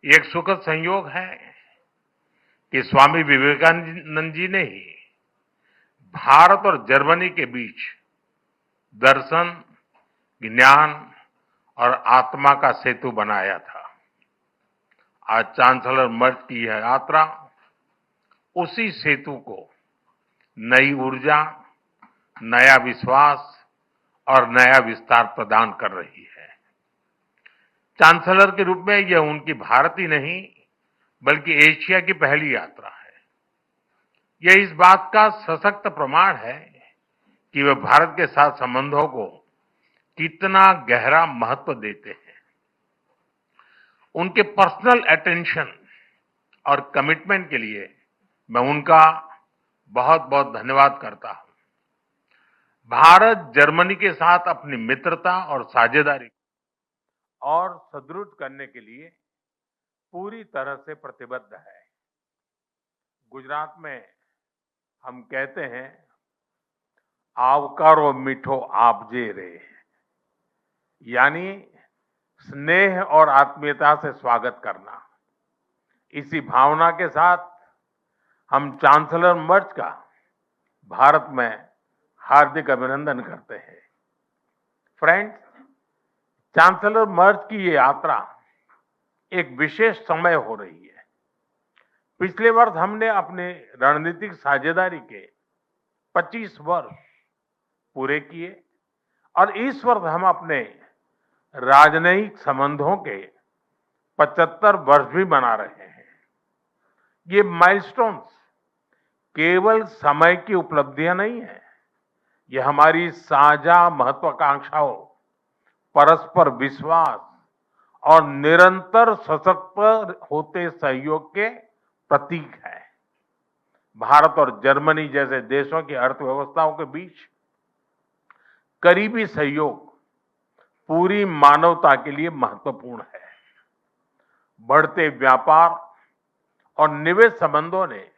एक सुखद संयोग है कि स्वामी विवेकानंद जी ने ही भारत और जर्मनी के बीच दर्शन, ज्ञान और आत्मा का सेतु बनाया था। आज चांसलर मर्ज की यह यात्रा उसी सेतु को नई ऊर्जा, नया विश्वास और नया विस्तार प्रदान कर रही है। चांसलर के रूप में यह उनकी भारत ही नहीं बल्कि एशिया की पहली यात्रा है। यह इस बात का सशक्त प्रमाण है कि वे भारत के साथ संबंधों को कितना गहरा महत्व देते हैं। उनके पर्सनल अटेंशन और कमिटमेंट के लिए मैं उनका बहुत बहुत धन्यवाद करता हूं। भारत जर्मनी के साथ अपनी मित्रता और साझेदारी और सुदृढ़ करने के लिए पूरी तरह से प्रतिबद्ध है। गुजरात में हम कहते हैं, आवकारो मीठो आपजे रे, यानी स्नेह और आत्मीयता से स्वागत करना। इसी भावना के साथ हम चांसलर मर्ज का भारत में हार्दिक अभिनंदन करते हैं। फ्रेंड्स, चांसलर मर्ज की ये यात्रा एक विशेष समय हो रही है। पिछले वर्ष हमने अपने रणनीतिक साझेदारी के 25 वर्ष पूरे किए और इस वर्ष हम अपने राजनयिक संबंधों के 75 वर्ष भी मना रहे हैं। ये माइलस्टोन्स केवल समय की उपलब्धियां नहीं है, ये हमारी साझा महत्वाकांक्षाओं, परस्पर विश्वास और निरंतर सशक्त होते सहयोग के प्रतीक है। भारत और जर्मनी जैसे देशों की अर्थव्यवस्थाओं के बीच करीबी सहयोग पूरी मानवता के लिए महत्वपूर्ण है। बढ़ते व्यापार और निवेश संबंधों ने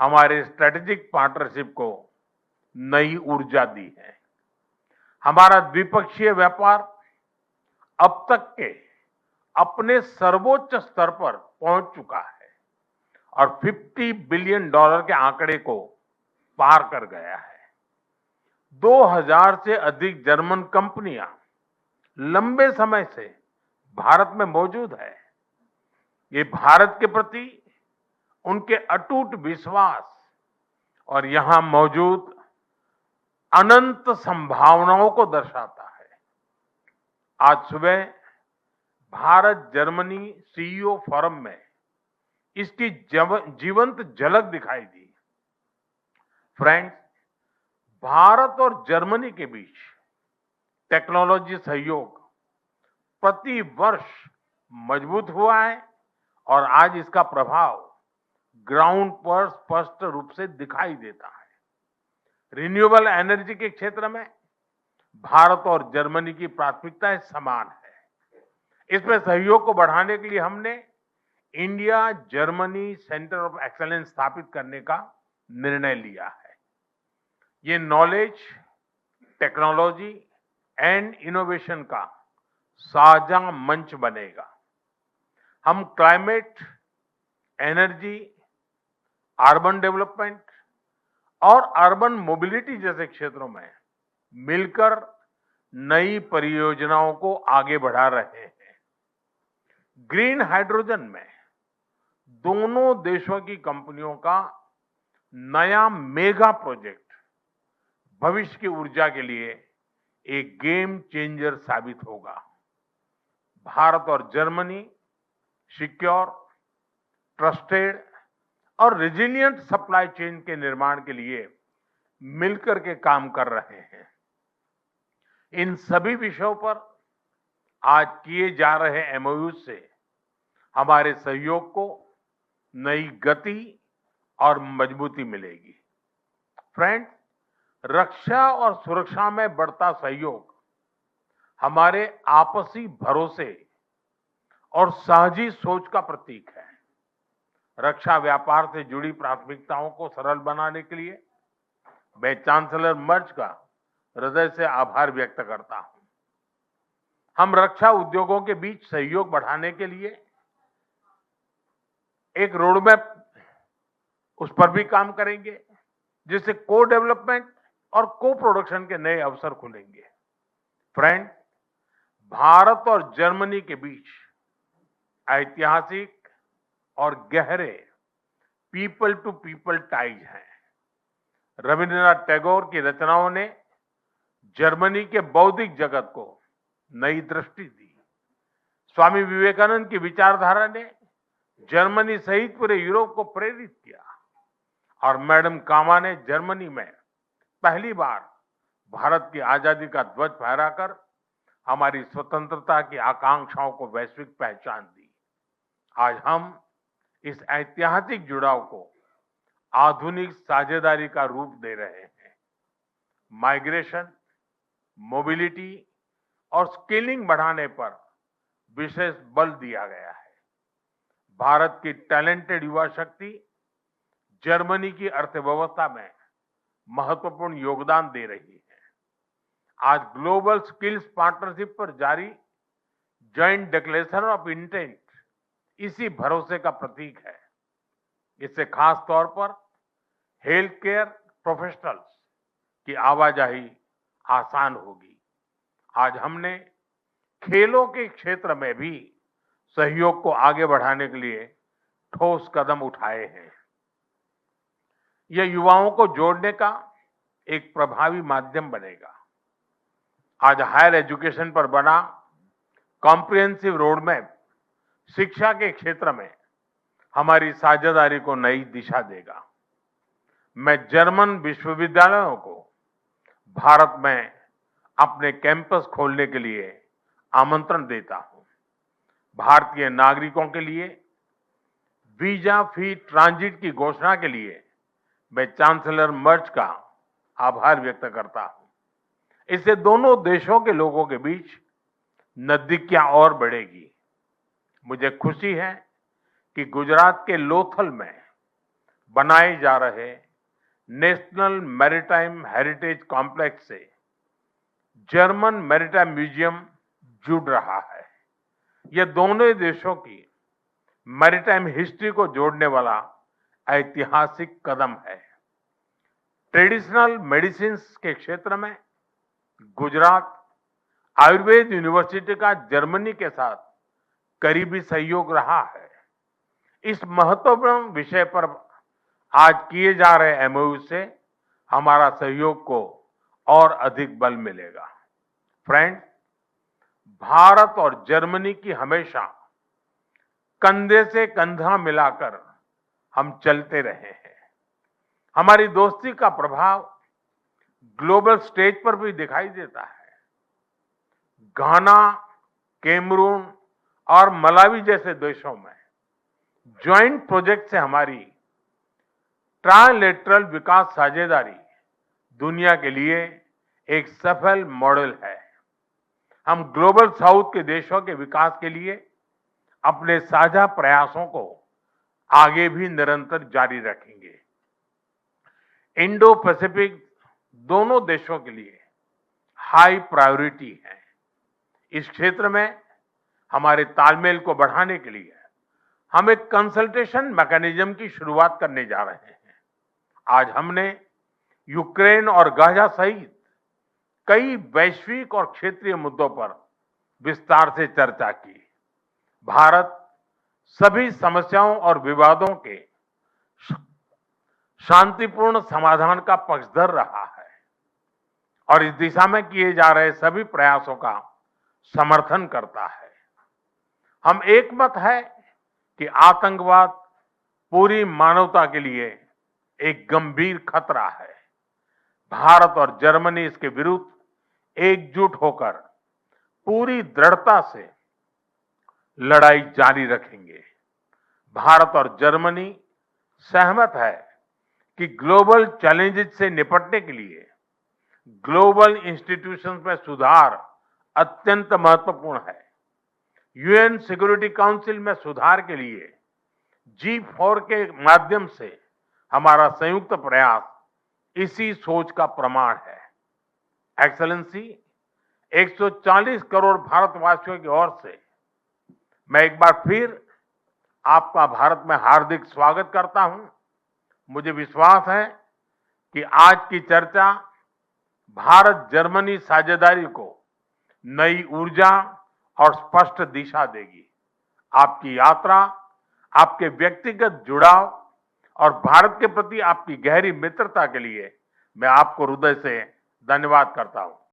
हमारे स्ट्रेटेजिक पार्टनरशिप को नई ऊर्जा दी है। हमारा द्विपक्षीय व्यापार अब तक के अपने सर्वोच्च स्तर पर पहुंच चुका है और $50 बिलियन के आंकड़े को पार कर गया है। 2000 से अधिक जर्मन कंपनियां लंबे समय से भारत में मौजूद है। ये भारत के प्रति उनके अटूट विश्वास और यहां मौजूद अनंत संभावनाओं को दर्शाता है। आज सुबह भारत जर्मनी सीईओ फोरम में इसकी जीवंत झलक दिखाई दी। फ्रेंड्स, भारत और जर्मनी के बीच टेक्नोलॉजी सहयोग प्रति वर्ष मजबूत हुआ है और आज इसका प्रभाव ग्राउंड पर स्पष्ट रूप से दिखाई देता है। रिन्यूएबल एनर्जी के क्षेत्र में भारत और जर्मनी की प्राथमिकताएं समान है। इसमें सहयोग को बढ़ाने के लिए हमने India Germany centre of excellence स्थापित करने का निर्णय लिया है। ये नॉलेज, टेक्नोलॉजी एंड इनोवेशन का साझा मंच बनेगा। हम क्लाइमेट, एनर्जी, अर्बन डेवलपमेंट और अर्बन मोबिलिटी जैसे क्षेत्रों में मिलकर नई परियोजनाओं को आगे बढ़ा रहे हैं। ग्रीन हाइड्रोजन में दोनों देशों की कंपनियों का नया मेगा प्रोजेक्ट भविष्य की ऊर्जा के लिए एक गेम चेंजर साबित होगा। भारत और जर्मनी सिक्योर, ट्रस्टेड और रेजिलिएंट सप्लाई चेन के निर्माण के लिए मिलकर के काम कर रहे हैं। इन सभी विषयों पर आज किए जा रहे एमओयू से हमारे सहयोग को नई गति और मजबूती मिलेगी। फ्रेंड्स, रक्षा और सुरक्षा में बढ़ता सहयोग हमारे आपसी भरोसे और साझी सोच का प्रतीक है। रक्षा व्यापार से जुड़ी प्राथमिकताओं को सरल बनाने के लिए मैं चांसलर मर्ज का हृदय से आभार व्यक्त करता हूं। हम रक्षा उद्योगों के बीच सहयोग बढ़ाने के लिए एक रोड मैप उस पर भी काम करेंगे, जिससे को डेवलपमेंट और को प्रोडक्शन के नए अवसर खुलेंगे। फ्रेंड, भारत और जर्मनी के बीच ऐतिहासिक और गहरे पीपल टू पीपल टाइज हैं। रविंद्रनाथ टैगोर की रचनाओं ने जर्मनी के बौद्धिक जगत को नई दृष्टि दी। स्वामी विवेकानंद की विचारधारा ने जर्मनी सहित पूरे यूरोप को प्रेरित किया और मैडम कामा ने जर्मनी में पहली बार भारत की आजादी का ध्वज फहराकर हमारी स्वतंत्रता की आकांक्षाओं को वैश्विक पहचान दी। आज हम इस ऐतिहासिक जुड़ाव को आधुनिक साझेदारी का रूप दे रहे हैं। माइग्रेशन, मोबिलिटी और स्किलिंग बढ़ाने पर विशेष बल दिया गया है। भारत की टैलेंटेड युवा शक्ति जर्मनी की अर्थव्यवस्था में महत्वपूर्ण योगदान दे रही है। आज ग्लोबल स्किल्स पार्टनरशिप पर जारी जॉइंट डिक्लेरेशन ऑफ इंटेंट इसी भरोसे का प्रतीक है। इससे खास तौर पर हेल्थ केयर प्रोफेशनल्स की आवाजाही आसान होगी। आज हमने खेलों के क्षेत्र में भी सहयोग को आगे बढ़ाने के लिए ठोस कदम उठाए हैं। यह युवाओं को जोड़ने का एक प्रभावी माध्यम बनेगा। आज हायर एजुकेशन पर बना कॉम्प्रिहेंसिव रोडमैप शिक्षा के क्षेत्र में हमारी साझेदारी को नई दिशा देगा। मैं जर्मन विश्वविद्यालयों को भारत में अपने कैंपस खोलने के लिए आमंत्रण देता हूं। भारतीय नागरिकों के लिए वीजा फ्री ट्रांजिट की घोषणा के लिए मैं चांसलर मर्ज का आभार व्यक्त करता हूं। इससे दोनों देशों के लोगों के बीच नजदीकियां और बढ़ेगी। मुझे खुशी है कि गुजरात के लोथल में बनाए जा रहे नेशनल मैरीटाइम हेरिटेज कॉम्प्लेक्स से जर्मन मैरीटाइम म्यूजियम जुड़ रहा है। यह दोनों देशों की मैरीटाइम हिस्ट्री को जोड़ने वाला ऐतिहासिक कदम है। ट्रेडिशनल मेडिसिन के क्षेत्र में गुजरात आयुर्वेद यूनिवर्सिटी का जर्मनी के साथ करीबी सहयोग रहा है। इस महत्वपूर्ण विषय पर आज किए जा रहे एमओयू से हमारा सहयोग को और अधिक बल मिलेगा। फ्रेंड्स, भारत और जर्मनी की हमेशा कंधे से कंधा मिलाकर हम चलते रहे हैं। हमारी दोस्ती का प्रभाव ग्लोबल स्टेज पर भी दिखाई देता है। घाना, कैमरून और मलावी जैसे देशों में ज्वाइंट प्रोजेक्ट से हमारी ट्राइलेटरल विकास साझेदारी दुनिया के लिए एक सफल मॉडल है। हम ग्लोबल साउथ के देशों के विकास के लिए अपने साझा प्रयासों को आगे भी निरंतर जारी रखेंगे। इंडो पैसिफिक दोनों देशों के लिए हाई प्रायोरिटी है। इस क्षेत्र में हमारे तालमेल को बढ़ाने के लिए हम एक कंसल्टेशन मैकेनिज्म की शुरुआत करने जा रहे हैं। आज हमने यूक्रेन और गाजा सहित कई वैश्विक और क्षेत्रीय मुद्दों पर विस्तार से चर्चा की। भारत सभी समस्याओं और विवादों के शांतिपूर्ण समाधान का पक्षधर रहा है और इस दिशा में किए जा रहे सभी प्रयासों का समर्थन करता है। हम एकमत है कि आतंकवाद पूरी मानवता के लिए एक गंभीर खतरा है। भारत और जर्मनी इसके विरुद्ध एकजुट होकर पूरी दृढ़ता से लड़ाई जारी रखेंगे। भारत और जर्मनी सहमत है कि ग्लोबल चैलेंजेस से निपटने के लिए ग्लोबल इंस्टीट्यूशंस में सुधार अत्यंत महत्वपूर्ण है। यूएन सिक्योरिटी काउंसिल में सुधार के लिए G4 के माध्यम से हमारा संयुक्त प्रयास इसी सोच का प्रमाण है। एक्सेलेंसी, 140 करोड़ भारतवासियों की ओर से मैं एक बार फिर आपका भारत में हार्दिक स्वागत करता हूं। मुझे विश्वास है कि आज की चर्चा भारत जर्मनी साझेदारी को नई ऊर्जा और स्पष्ट दिशा देगी। आपकी यात्रा, आपके व्यक्तिगत जुड़ाव और भारत के प्रति आपकी गहरी मित्रता के लिए मैं आपको हृदय से धन्यवाद करता हूं।